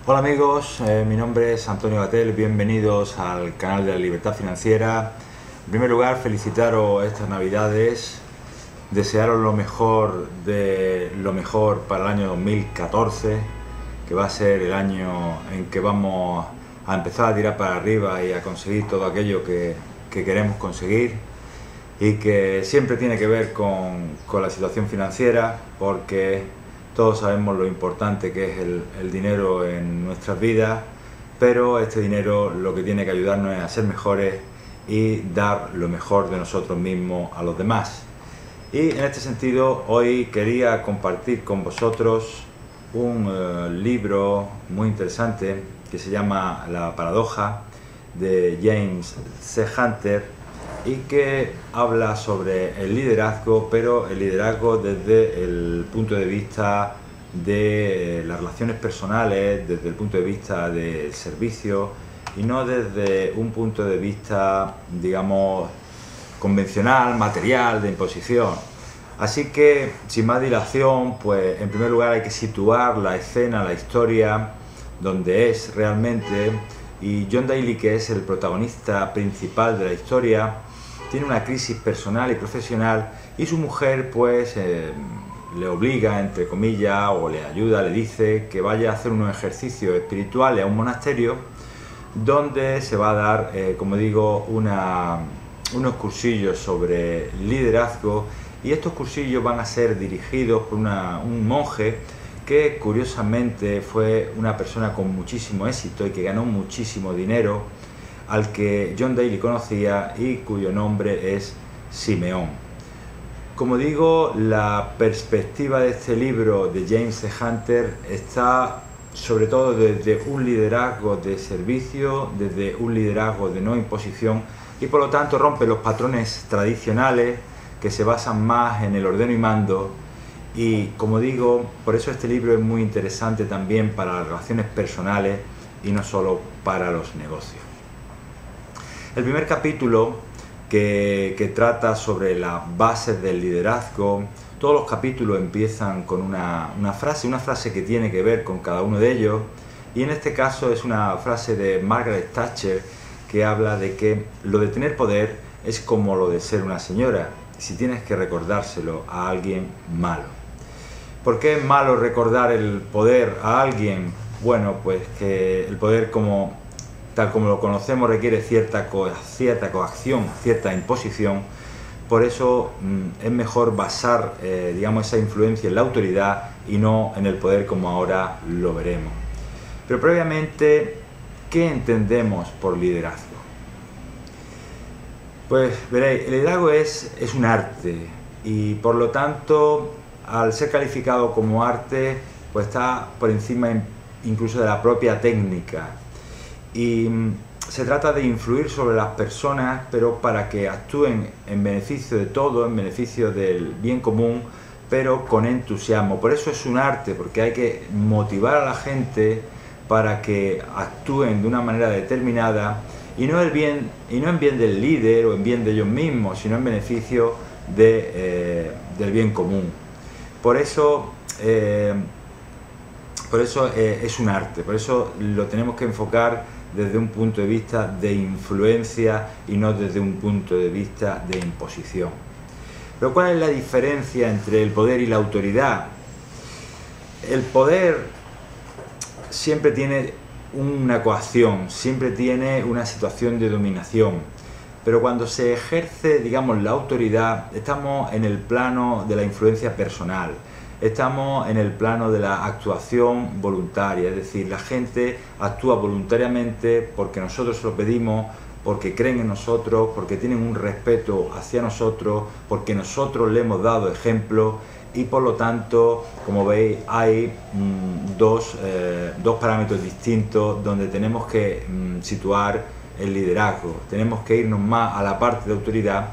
Hola amigos, mi nombre es Antonio Batel, bienvenidos al canal de la Libertad Financiera. En primer lugar, felicitaros estas Navidades, desearos lo mejor de lo mejor para el año 2014, que va a ser el año en que vamos a empezar a tirar para arriba y a conseguir todo aquello que queremos conseguir, y que siempre tiene que ver con la situación financiera, porque todos sabemos lo importante que es el dinero en nuestras vidas, pero este dinero lo que tiene que ayudarnos es a ser mejores y dar lo mejor de nosotros mismos a los demás. Y en este sentido, hoy quería compartir con vosotros un libro muy interesante que se llama La paradoja, de James C. Hunter, y que habla sobre el liderazgo, pero el liderazgo desde el punto de vista de las relaciones personales, desde el punto de vista del servicio, y no desde un punto de vista, digamos, convencional, material, de imposición. Así que, sin más dilación, pues en primer lugar hay que situar la escena, la historia, donde es realmente. Y John Daly, que es el protagonista principal de la historia, tiene una crisis personal y profesional, y su mujer pues le obliga, entre comillas, o le ayuda, le dice que vaya a hacer unos ejercicios espirituales a un monasterio donde se va a dar, como digo, unos cursillos sobre liderazgo, y estos cursillos van a ser dirigidos por un monje que curiosamente fue una persona con muchísimo éxito y que ganó muchísimo dinero, al que John Daly conocía y cuyo nombre es Simeón. Como digo, la perspectiva de este libro de James C. Hunter está sobre todo desde un liderazgo de servicio, desde un liderazgo de no imposición, y por lo tanto rompe los patrones tradicionales que se basan más en el ordeno y mando. Y como digo, por eso este libro es muy interesante también para las relaciones personales y no solo para los negocios. El primer capítulo que trata sobre las bases del liderazgo, todos los capítulos empiezan con una frase que tiene que ver con cada uno de ellos, y en este caso es una frase de Margaret Thatcher, que habla de que lo de tener poder es como lo de ser una señora, si tienes que recordárselo a alguien malo. ¿Por qué es malo recordar el poder a alguien? Bueno, pues que el poder, tal como lo conocemos, requiere cierta coacción, cierta imposición. Por eso es mejor basar digamos, esa influencia en la autoridad y no en el poder, como ahora lo veremos. Pero previamente, ¿qué entendemos por liderazgo? Pues veréis, el liderazgo es un arte, y por lo tanto, al ser calificado como arte, pues está por encima incluso de la propia técnica. Y se trata de influir sobre las personas, pero para que actúen en beneficio de todo, en beneficio del bien común, pero con entusiasmo. Por eso es un arte, porque hay que motivar a la gente para que actúen de una manera determinada, y no en bien del líder o en bien de ellos mismos, sino en beneficio del bien común. Por eso es un arte, por eso lo tenemos que enfocar desde un punto de vista de influencia y no desde un punto de vista de imposición. Pero ¿cuál es la diferencia entre el poder y la autoridad? El poder siempre tiene una coacción, siempre tiene una situación de dominación, pero cuando se ejerce, digamos, la autoridad, estamos en el plano de la influencia personal. Estamos en el plano de la actuación voluntaria, es decir, la gente actúa voluntariamente porque nosotros se lo pedimos, porque creen en nosotros, porque tienen un respeto hacia nosotros, porque nosotros le hemos dado ejemplo, y por lo tanto, como veis, hay dos parámetros distintos donde tenemos que situar el liderazgo. Tenemos que irnos más a la parte de autoridad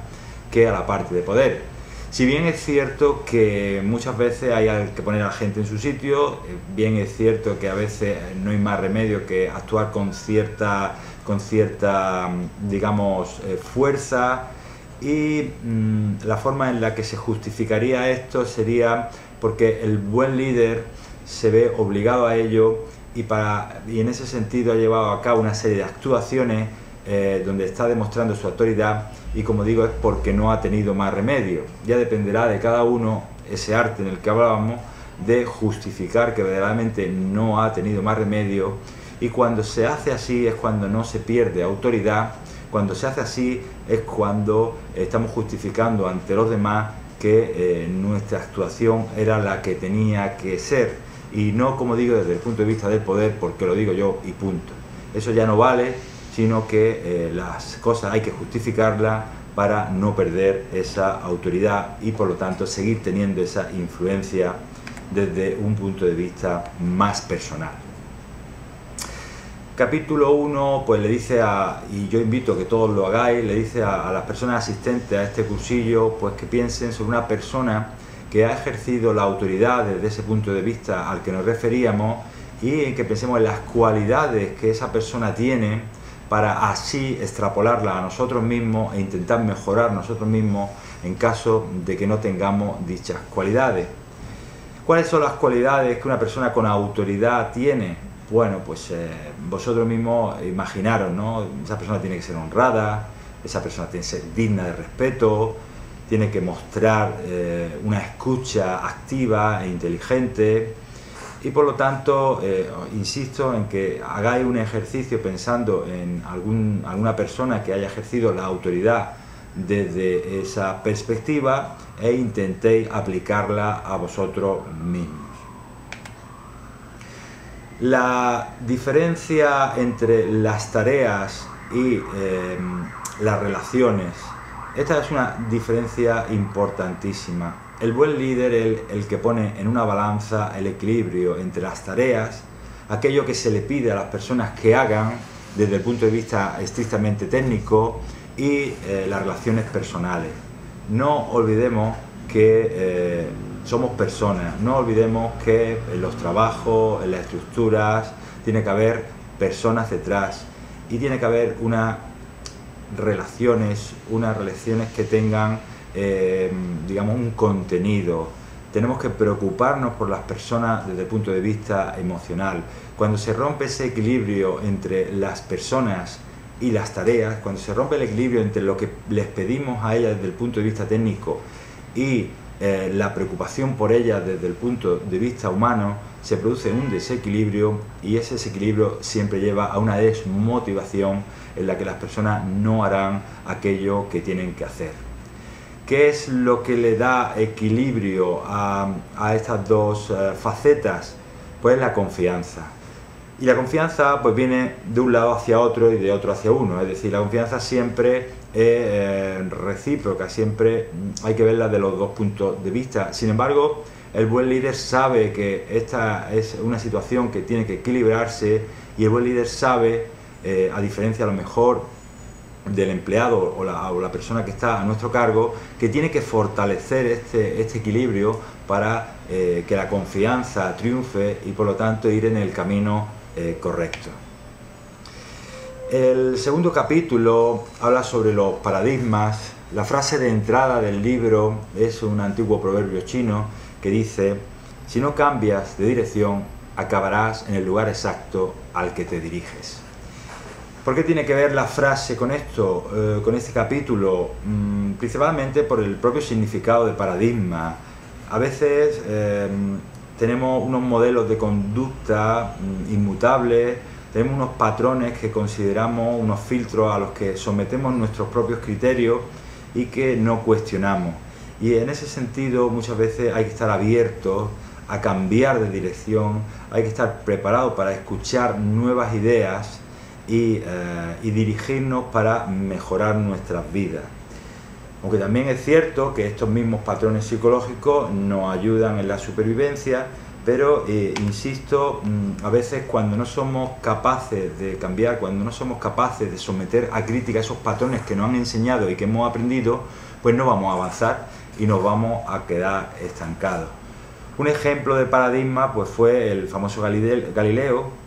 que a la parte de poder. Si bien es cierto que muchas veces hay que poner a la gente en su sitio, bien es cierto que a veces no hay más remedio que actuar con cierta digamos, fuerza, y la forma en la que se justificaría esto sería porque el buen líder se ve obligado a ello y en ese sentido ha llevado a cabo una serie de actuaciones donde está demostrando su autoridad, y como digo, es porque no ha tenido más remedio. Ya dependerá de cada uno, ese arte en el que hablábamos, de justificar que verdaderamente no ha tenido más remedio, y cuando se hace así es cuando no se pierde autoridad. Cuando se hace así es cuando estamos justificando ante los demás que nuestra actuación era la que tenía que ser, y no, como digo, desde el punto de vista del poder, porque lo digo yo y punto. Eso ya no vale, sino que las cosas hay que justificarlas para no perder esa autoridad y por lo tanto seguir teniendo esa influencia desde un punto de vista más personal. Capítulo 1, pues le dice y yo invito a que todos lo hagáis, le dice a las personas asistentes a este cursillo, pues que piensen sobre una persona que ha ejercido la autoridad desde ese punto de vista al que nos referíamos, y que pensemos en las cualidades que esa persona tiene para así extrapolarlas a nosotros mismos e intentar mejorar nosotros mismos en caso de que no tengamos dichas cualidades. ¿Cuáles son las cualidades que una persona con autoridad tiene? Bueno, pues vosotros mismos imaginaros, ¿no? Esa persona tiene que ser honrada, esa persona tiene que ser digna de respeto, tiene que mostrar una escucha activa e inteligente, y por lo tanto insisto en que hagáis un ejercicio pensando en alguna persona que haya ejercido la autoridad desde esa perspectiva e intentéis aplicarla a vosotros mismos. La diferencia entre las tareas y las relaciones, esta es una diferencia importantísima. El buen líder es el que pone en una balanza el equilibrio entre las tareas, aquello que se le pide a las personas que hagan desde el punto de vista estrictamente técnico, y las relaciones personales. No olvidemos que somos personas, no olvidemos que en los trabajos, en las estructuras, tiene que haber personas detrás, y tiene que haber unas relaciones que tengan digamos un contenido. Tenemos que preocuparnos por las personas desde el punto de vista emocional. Cuando se rompe ese equilibrio entre las personas y las tareas, cuando se rompe el equilibrio entre lo que les pedimos a ellas desde el punto de vista técnico y la preocupación por ellas desde el punto de vista humano, se produce un desequilibrio, y ese desequilibrio siempre lleva a una desmotivación en la que las personas no harán aquello que tienen que hacer. ¿Qué es lo que le da equilibrio a estas dos facetas? Pues la confianza. Y la confianza pues viene de un lado hacia otro y de otro hacia uno. Es decir, la confianza siempre es recíproca, siempre hay que verla de los dos puntos de vista. Sin embargo, el buen líder sabe que esta es una situación que tiene que equilibrarse, y el buen líder sabe, a diferencia a lo mejor del empleado o la persona que está a nuestro cargo, que tiene que fortalecer este equilibrio para que la confianza triunfe y por lo tanto ir en el camino correcto. El segundo capítulo habla sobre los paradigmas. La frase de entrada del libro es un antiguo proverbio chino que dice: si no cambias de dirección, acabarás en el lugar exacto al que te diriges. ¿Por qué tiene que ver la frase con esto, con este capítulo? Principalmente por el propio significado de paradigma. A veces tenemos unos modelos de conducta inmutables, tenemos unos patrones que consideramos unos filtros a los que sometemos nuestros propios criterios y que no cuestionamos. Y en ese sentido muchas veces hay que estar abiertos a cambiar de dirección, hay que estar preparados para escuchar nuevas ideas y dirigirnos para mejorar nuestras vidas. Aunque también es cierto que estos mismos patrones psicológicos nos ayudan en la supervivencia, pero insisto, a veces cuando no somos capaces de cambiar, cuando no somos capaces de someter a crítica esos patrones que nos han enseñado y que hemos aprendido, pues no vamos a avanzar y nos vamos a quedar estancados. Un ejemplo de paradigma pues fue el famoso Galileo,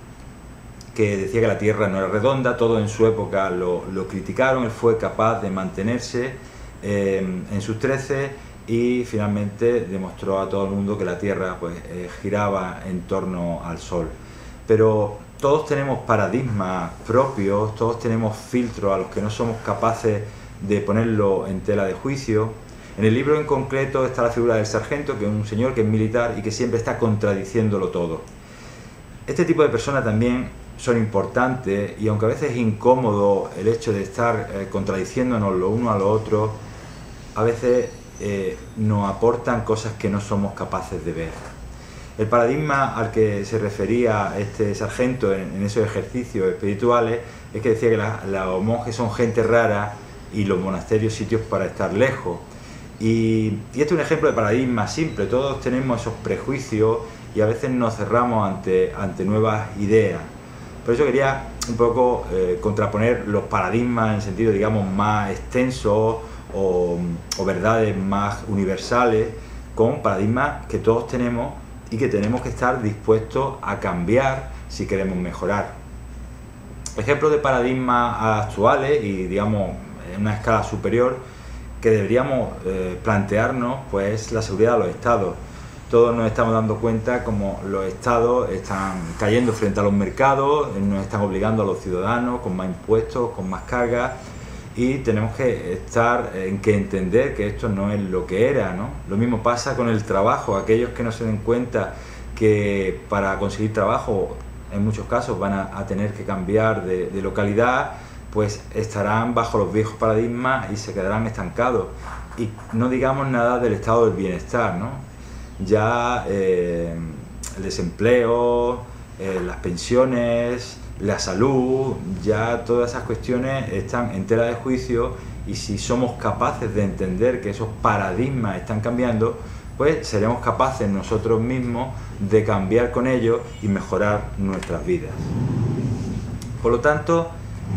que decía que la Tierra no era redonda. Todos en su época lo criticaron. Él fue capaz de mantenerse en sus treces y finalmente demostró a todo el mundo que la Tierra pues giraba en torno al Sol. pero todos tenemos paradigmas propios, todos tenemos filtros a los que no somos capaces de ponerlo en tela de juicio. En el libro en concreto está la figura del sargento, que es un señor que es militar y que siempre está contradiciéndolo todo. Este tipo de personas también son importantes, y aunque a veces es incómodo el hecho de estar contradiciéndonos lo uno a lo otro, a veces nos aportan cosas que no somos capaces de ver. El paradigma al que se refería este sargento en esos ejercicios espirituales es que decía que los monjes son gente rara y los monasterios sitios para estar lejos. Y este es un ejemplo de paradigma simple. Todos tenemos esos prejuicios y a veces nos cerramos ante nuevas ideas. Por eso quería un poco contraponer los paradigmas en sentido, digamos, más extenso o verdades más universales con paradigmas que todos tenemos y que tenemos que estar dispuestos a cambiar si queremos mejorar. Ejemplos de paradigmas actuales y, digamos, en una escala superior que deberíamos plantearnos, pues, la seguridad de los estados. Todos nos estamos dando cuenta como los estados están cayendo frente a los mercados, nos están obligando a los ciudadanos con más impuestos, con más cargas, y tenemos que entender que esto no es lo que era, ¿no? Lo mismo pasa con el trabajo. Aquellos que no se den cuenta que para conseguir trabajo en muchos casos van a tener que cambiar de localidad, pues estarán bajo los viejos paradigmas y se quedarán estancados. Y no digamos nada del estado del bienestar, ¿no? Ya el desempleo, las pensiones, la salud, ya todas esas cuestiones están en tela de juicio, y si somos capaces de entender que esos paradigmas están cambiando, pues seremos capaces nosotros mismos de cambiar con ellos y mejorar nuestras vidas. Por lo tanto,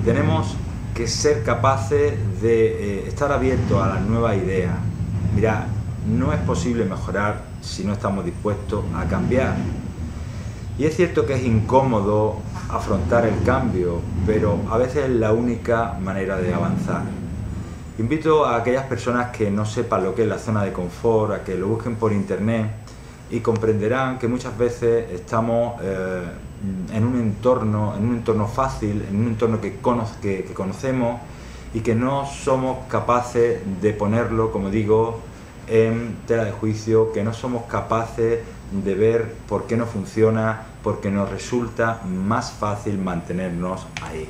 tenemos que ser capaces de estar abiertos a las nuevas ideas. Mirad, no es posible mejorar si no estamos dispuestos a cambiar. Y es cierto que es incómodo afrontar el cambio, pero a veces es la única manera de avanzar. Invito a aquellas personas que no sepan lo que es la zona de confort a que lo busquen por internet, y comprenderán que muchas veces estamos en un entorno fácil, en un entorno que conocemos, y que no somos capaces de ponerlo, como digo, en tela de juicio, que no somos capaces de ver por qué no funciona, porque nos resulta más fácil mantenernos ahí.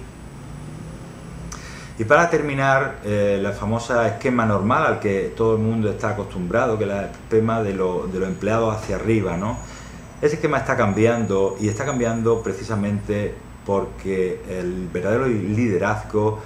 Y para terminar, la famosa esquema normal al que todo el mundo está acostumbrado, que es el esquema de los empleados hacia arriba, ¿no? Ese esquema está cambiando, y está cambiando precisamente porque el verdadero liderazgo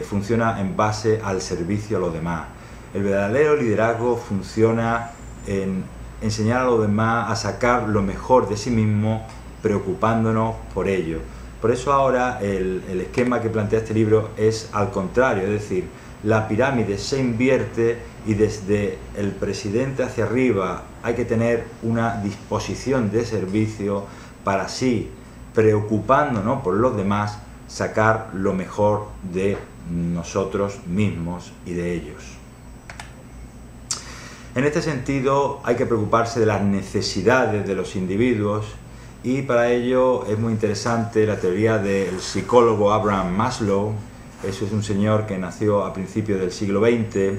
funciona en base al servicio a los demás. El verdadero liderazgo funciona en enseñar a los demás a sacar lo mejor de sí mismo, preocupándonos por ello. Por eso ahora el esquema que plantea este libro es al contrario, es decir, la pirámide se invierte, y desde el presidente hacia arriba hay que tener una disposición de servicio para así, preocupándonos por los demás, sacar lo mejor de nosotros mismos y de ellos. En este sentido, hay que preocuparse de las necesidades de los individuos, y para ello es muy interesante la teoría del psicólogo Abraham Maslow. Eso es un señor que nació a principios del siglo XX,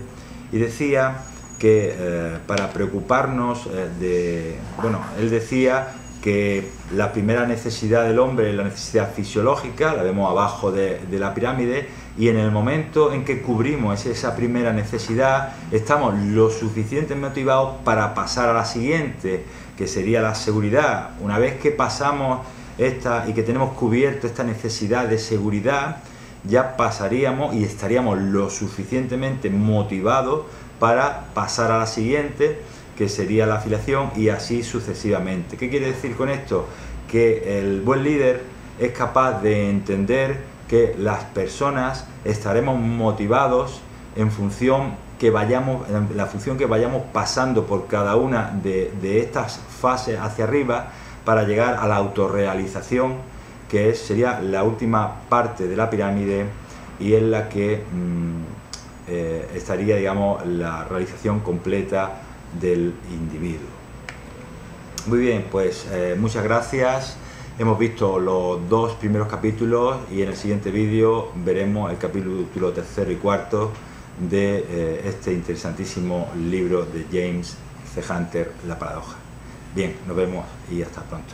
y decía que para preocuparnos él decía que la primera necesidad del hombre es la necesidad fisiológica, la vemos abajo de la pirámide, y en el momento en que cubrimos esa primera necesidad, estamos lo suficientemente motivados para pasar a la siguiente, que sería la seguridad. Una vez que pasamos esta y que tenemos cubierto esta necesidad de seguridad, ya pasaríamos y estaríamos lo suficientemente motivados para pasar a la siguiente, que sería la afiliación, y así sucesivamente. ¿Qué quiere decir con esto? Que el buen líder es capaz de entender que las personas estaremos motivados en la función que vayamos pasando por cada una de estas fases hacia arriba, para llegar a la autorrealización, que sería la última parte de la pirámide, y en la que estaría, digamos, la realización completa del individuo. Muy bien, pues muchas gracias, Hemos visto los 2 primeros capítulos y en el siguiente vídeo veremos el capítulo 3 y 4 de este interesantísimo libro de James C. Hunter, La paradoja. Bien, nos vemos y hasta pronto.